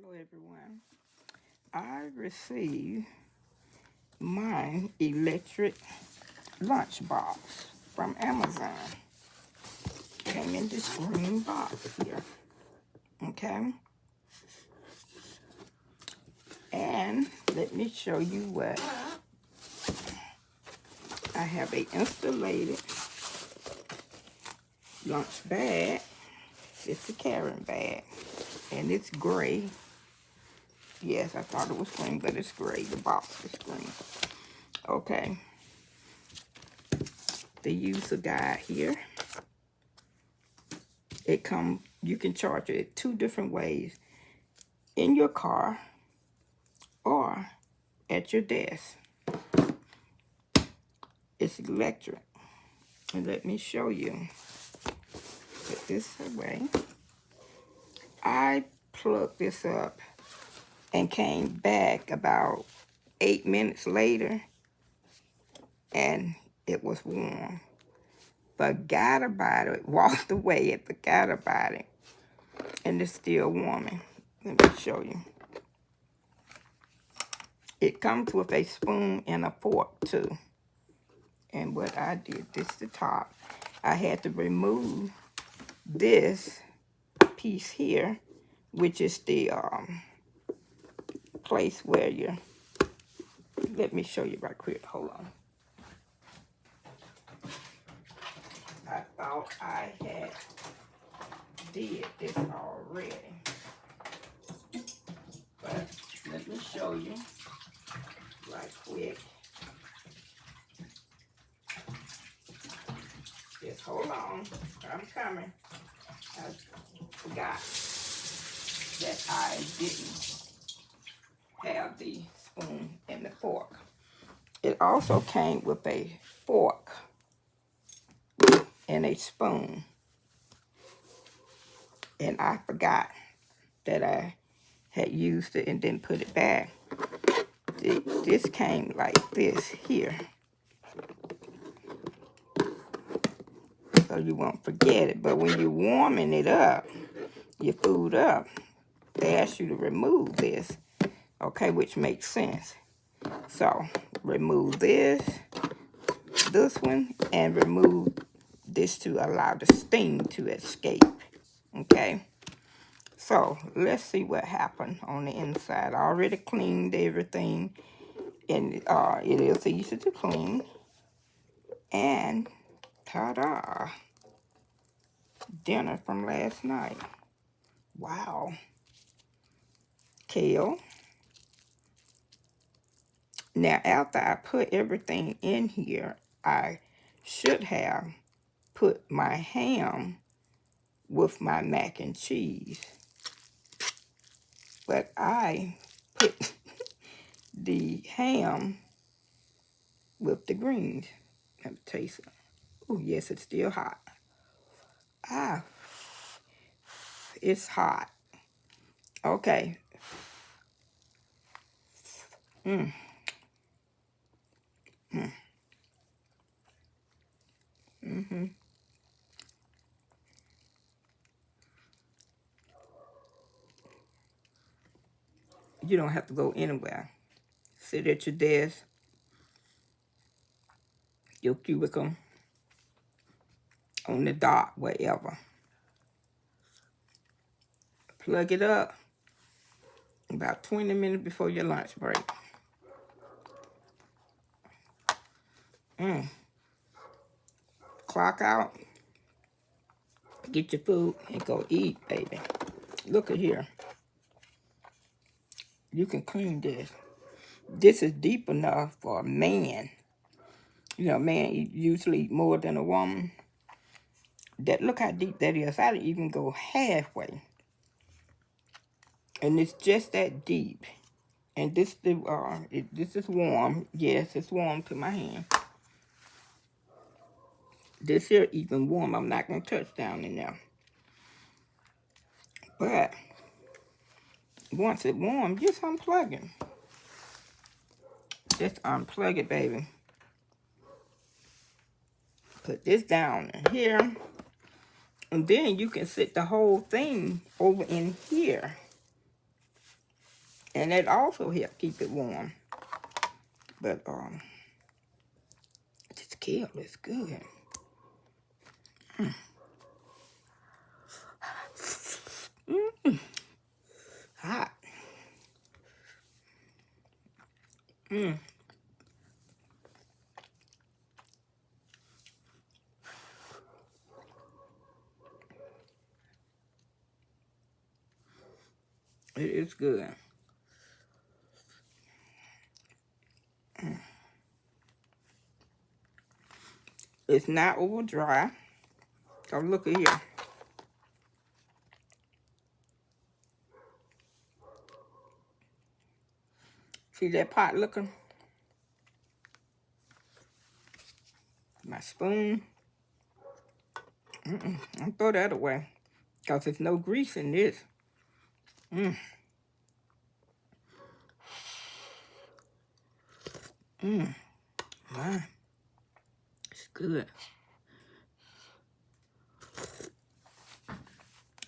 Hello everyone. I received my electric lunchbox from Amazon. Came in this green box here. Okay. And let me show you what I have: a insulated lunch bag. It's a carrying bag. And it's gray. Yes, I thought it was green, but it's gray. The box is green. Okay. The user guide here. You can charge it 2 different ways: in your car or at your desk. It's electric. And let me show you. Put this away. I plugged this up and came back about 8 minutes later, and it was warm. Forgot about it. Walked away and forgot about it. And it's still warming. Let me show you. It comes with a spoon and a fork too. And what I did, this is the top. I had to remove this piece here, which is the place where you, let me show you right quick. Hold on. I thought I had did this already, but let me show you right quick. Just hold on. I'm coming. I forgot that I didn't have the spoon and the fork. It also came with a fork and a spoon. And I forgot that I had used it and didn't put it back. This came like this here. So you won't forget it. But when you're warming it up, your food up, they ask you to remove this. Okay, which makes sense. So remove this one, and remove this to allow the steam to escape. Okay. So let's see what happened on the inside. I already cleaned everything, and it is easy to clean. And ta-da! Dinner from last night. Wow. Kale. Now, after I put everything in here, I should have put my ham with my mac and cheese. But I put the ham with the greens. Let me taste it. Oh, yes, it's still hot. Ah, it's hot. Okay. Mm. Mm-hmm. You don't have to go anywhere. Sit at your desk, your cubicle, on the dock, wherever. Plug it up about 20 minutes before your lunch break. Clock out, get your food, and go eat, baby. Look at here. You can clean this. This is deep enough for a man. You know, a man usually eat more than a woman. Look how deep that is. I didn't even go halfway. And it's just that deep. And this is warm. Yes, it's warm to my hand. This here even warm. I'm not going to touch down in there. But once it warms, just unplug it. Just unplug it, baby. Put this down in here. And then you can sit the whole thing over in here. And that also helps keep it warm. But this kale is good. Hot. It is good. It's not over dry. So look at here. See that pot looking? My spoon. I'll throw that away. Because there's no grease in this. Man, it's good.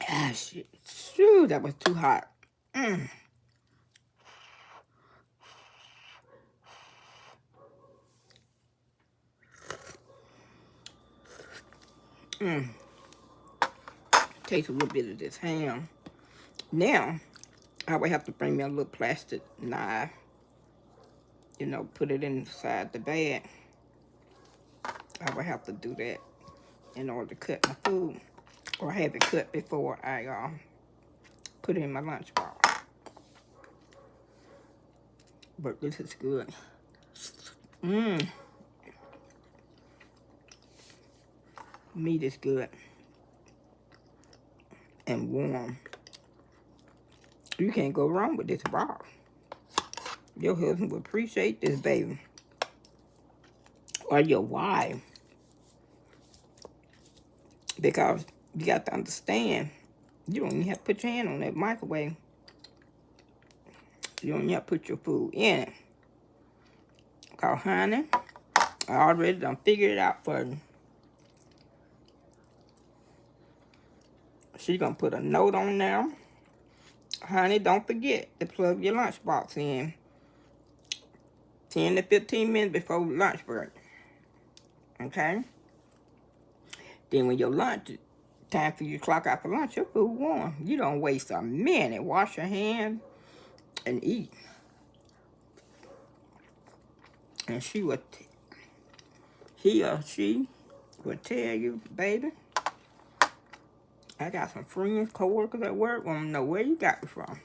Ah, shit. Shoo, that was too hot. Taste a little bit of this ham. Now, I would have to bring me a little plastic knife. You know, put it inside the bag. I would have to do that in order to cut my food. Or have it cut before I put it in my lunchbox. But this is good. Meat is good. And warm. You can't go wrong with this box. Your husband will appreciate this, baby. Or your wife. Because you got to understand, you don't even have to put your hand on that microwave. You don't even have to put your food in it. Because, honey, I already done figured it out for you. She's going to put a note on there. Honey, don't forget to plug your lunchbox in 10 to 15 minutes before lunch break. Okay? Then when your lunch, time for you to clock out for lunch, your food warm. You don't waste a minute. Wash your hands and eat. And he or she will tell you, baby, I got some friends, co-workers at work, want to know where you got it from.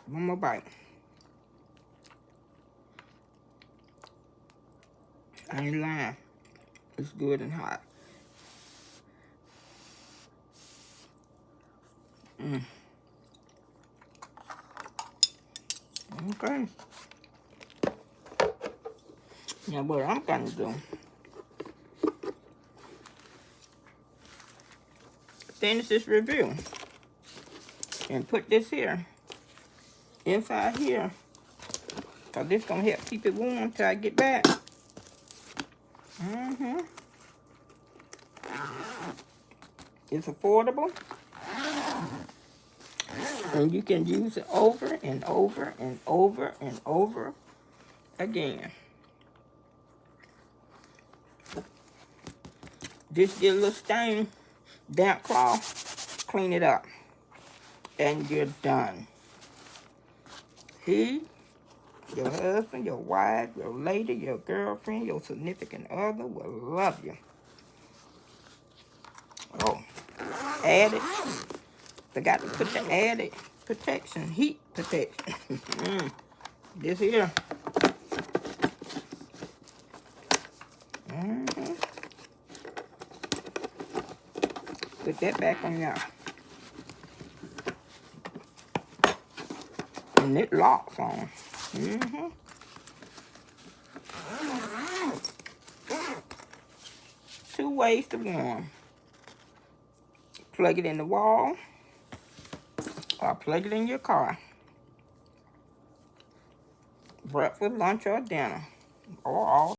One more bite. I ain't lying. It's good and hot. Okay. Now what I'm gonna do, finish this review and put this here, inside here, because this gonna help keep it warm till I get back. It's affordable. And you can use it over and over and over and over again. Just get a little stain, damp cloth, clean it up, and you're done. He, your husband, your wife, your lady, your girlfriend, your significant other will love you. Oh, added. Forgot to put the added protection, heat protection. This here. Put that back on y'all. And it locks on. Two ways to warm. Plug it in the wall. Or plug it in your car. Breakfast, lunch, or dinner. Or all